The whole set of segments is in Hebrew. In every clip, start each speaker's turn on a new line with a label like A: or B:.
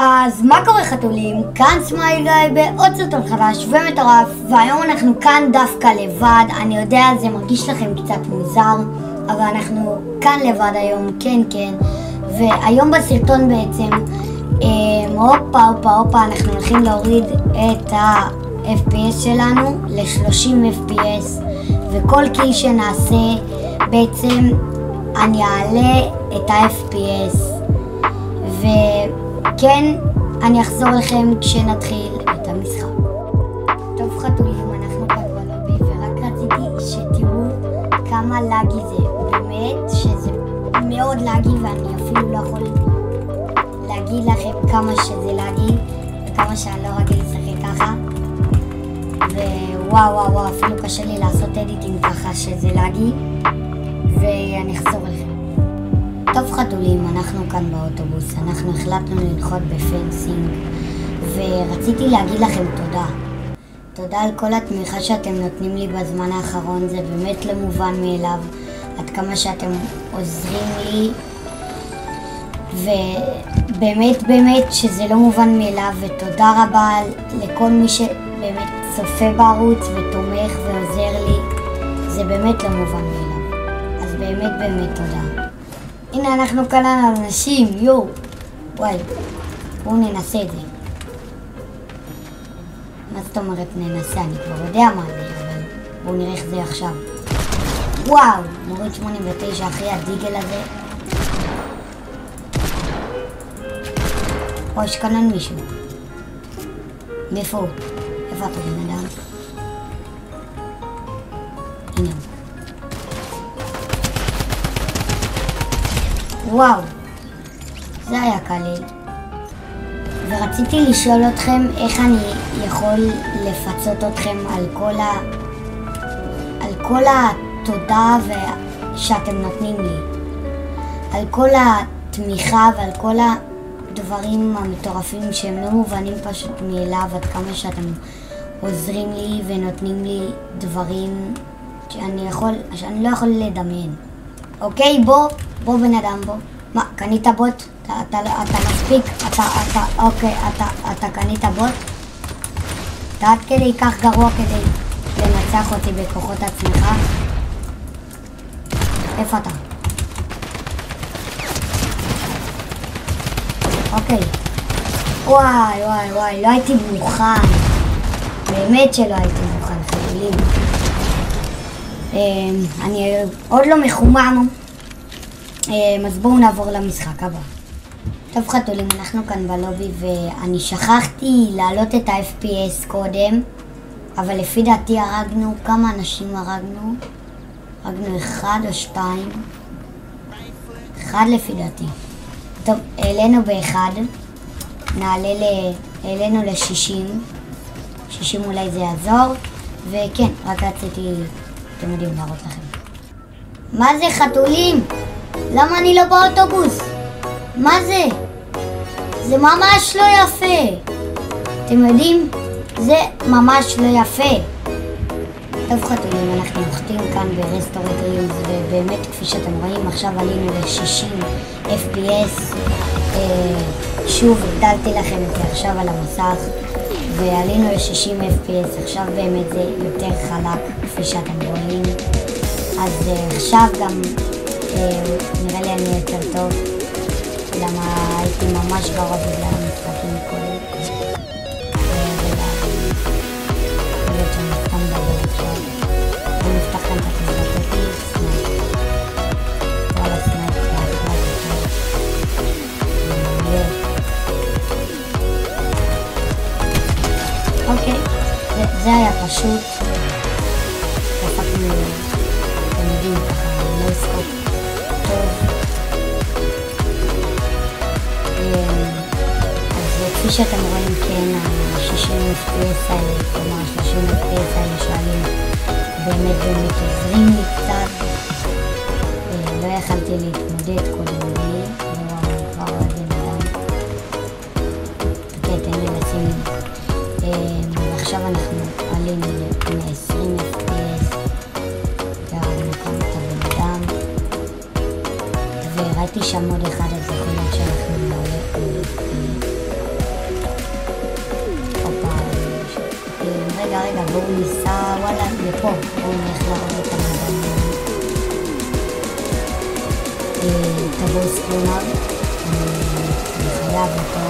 A: אז מה קורה חתולים? כאן סמייל גיא בעוד סרטון חדש ומטורף, והיום אנחנו כאן דווקא לבד. אני יודע, זה מרגיש לכם קצת מוזר, אבל אנחנו כאן לבד היום, כן. והיום בסרטון בעצם, הופה, אנחנו הולכים להוריד את ה-FPS שלנו ל-30 FPS, וכל קיל שנעשה בעצם אני אעלה את ה-FPS, וכן, אני אחזור לכם כשנתחיל את המשחק. טוב חתולים, אנחנו כאן בלובי, ורק רציתי שתראו כמה לגי זה. באמת שזה מאוד לגי, ואני אפילו לא יכול להגיד לכם כמה שזה לגי וכמה שאני לא רגיל לשחק ככה. ווואו, אפילו קשה לי לעשות אדיטינג ככה שזה לגי, ואני אחזור לכם. טוב חתולים, אנחנו כאן באוטובוס, אנחנו החלטנו לנחות בפנסינג, ורציתי להגיד לכם תודה על כל התמיכה שאתם נותנים לי בזמן האחרון. זה באמת לא מובן מאליו עד כמה שאתם עוזרים לי, ובאמת שזה לא מובן מאליו, ותודה רבה לכל מי שבאמת צופה בערוץ ותומך ועוזר לי. זה באמת לא מובן מאליו, אז באמת תודה. הנה אנחנו כאן על אנשים, וואי, בואו ננסה את זה. מה זאת אומרת ננסה? אני כבר יודע מה זה, אבל בואו נראה איך זה עכשיו. וואו, מוריד 89 אחרי הדיגל הזה. יש כאן מישהו. איפה אתה בן אדם? הנה. וואו, זה היה קליל. ורציתי לשאול אתכם איך אני יכול לפצות אתכם על כל התודה שאתם נותנים לי, על כל התמיכה ועל כל הדברים המטורפים שהם לא מובנים פשוט מאליו, עד כמה שאתם עוזרים לי ונותנים לי דברים שאני לא יכול לדמיין. אוקיי, בוא בן אדם, בוא. מה, קנית בוט? אתה מספיק? אתה קנית בוט? אתה עד כדי כך גרוע כדי לנצח אותי בכוחות עצמך? איפה אתה? אוקיי. וואי, לא הייתי מוכן. באמת שלא הייתי מוכן, חתולים. אני עוד לא מחומם. אז בואו נעבור למשחק הבא. טוב חתולים, אנחנו כאן בלובי, ואני שכחתי להעלות את ה-FPS קודם, אבל לפי דעתי הרגנו, כמה אנשים הרגנו? הרגנו 1 או 2? 1 לפי דעתי. טוב, העלינו ב1, העלינו ל-60, 60 אולי זה יעזור, וכן, רק רציתי, אתם יודעים, להראות לכם. מה זה חתולים? למה אני לא באוטובוס? מה זה? זה ממש לא יפה. אתם יודעים? זה ממש לא יפה. טוב חתולים, אנחנו נוחתים כאן ברסטורטריוז, ובאמת כפי שאתם רואים עכשיו עלינו ל-60 FPS. שוב הגדלתי לכם את זה עכשיו על המסך, ועלינו ל-60 FPS. עכשיו באמת זה יותר חלק כפי שאתם רואים. אז עכשיו גם נראה לי אני יותר טוב, למה הייתי ממש גרוע בגלל המשחקים קודם. באמת שאני סתם מדבר עכשיו. בואו נפתח כאן את התזרקתי, סנייפ. וואלה סנייפ, זה אחלה יותר. אוקיי, זה היה פשוט. דפקנו, אתם יודעים ככה, לא סקופ טוב. אז כפי שאתם רואים, כן, ה-60 FPS האלה, כלומר 30 FPS האלה שעלים, באמת עוזרים לי קצת. לא יכלתי להתמודד קודם לי, אני כבר עוד בן אדם. תן לי לשים. ועכשיו אנחנו עלינו ל-20 FPS, והרגנו כאן את הבן אדם. וראיתי שם עוד אחד, אז יכול להיות שאנחנו נעלה רגע, בואו ניסע, וואלה, לפה. בואו נלך להראות את המדענים. תבואו סקרונר. אני חייב אותו.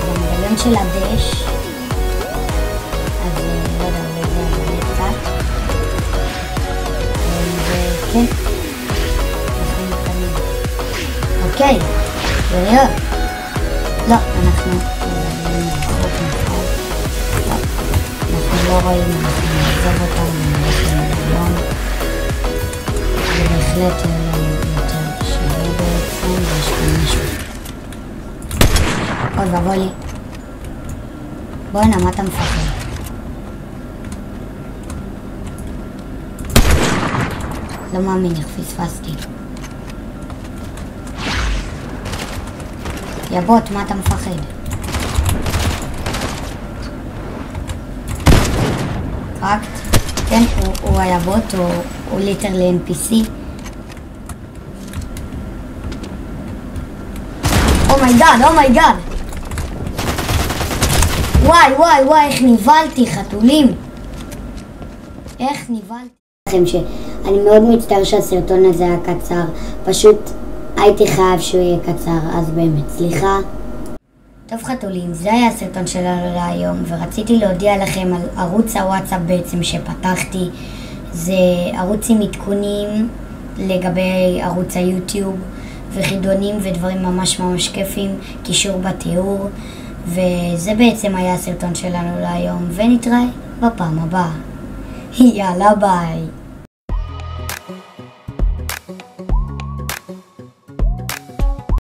A: המדען של הדש. אז לא יודע, אולי זה עבודה קצת. וכן. אנחנו מתקדמים. אוקיי. וראה. לא, אנחנו לא רואים, אנחנו נעזוב אותם היום. זה בהחלט יותר שווה בעצם, ויש כאן משהו. אוי ואבוי לי. בואי מה אתה מפחד? לא מאמין, איך פספסתי. יא בוט, מה אתה מפחד? קרקט? כן, הוא היה בוט, הוא ליטרלי NPC. אומייגאד. וואי, איך ניבלתי, חתולים. איך ניבלתי. שאני מאוד מצטער שהסרטון הזה היה קצר, פשוט הייתי חייב שהוא יהיה קצר, אז באמת, סליחה. טוב חתולים, זה היה הסרטון שלנו להיום, ורציתי להודיע לכם על ערוץ הוואטסאפ בעצם שפתחתי. זה ערוץ עם עדכונים לגבי ערוץ היוטיוב, וחידונים ודברים ממש כיפים, קישור בתיאור, וזה בעצם היה הסרטון שלנו להיום, ונתראה בפעם הבאה. יאללה ביי.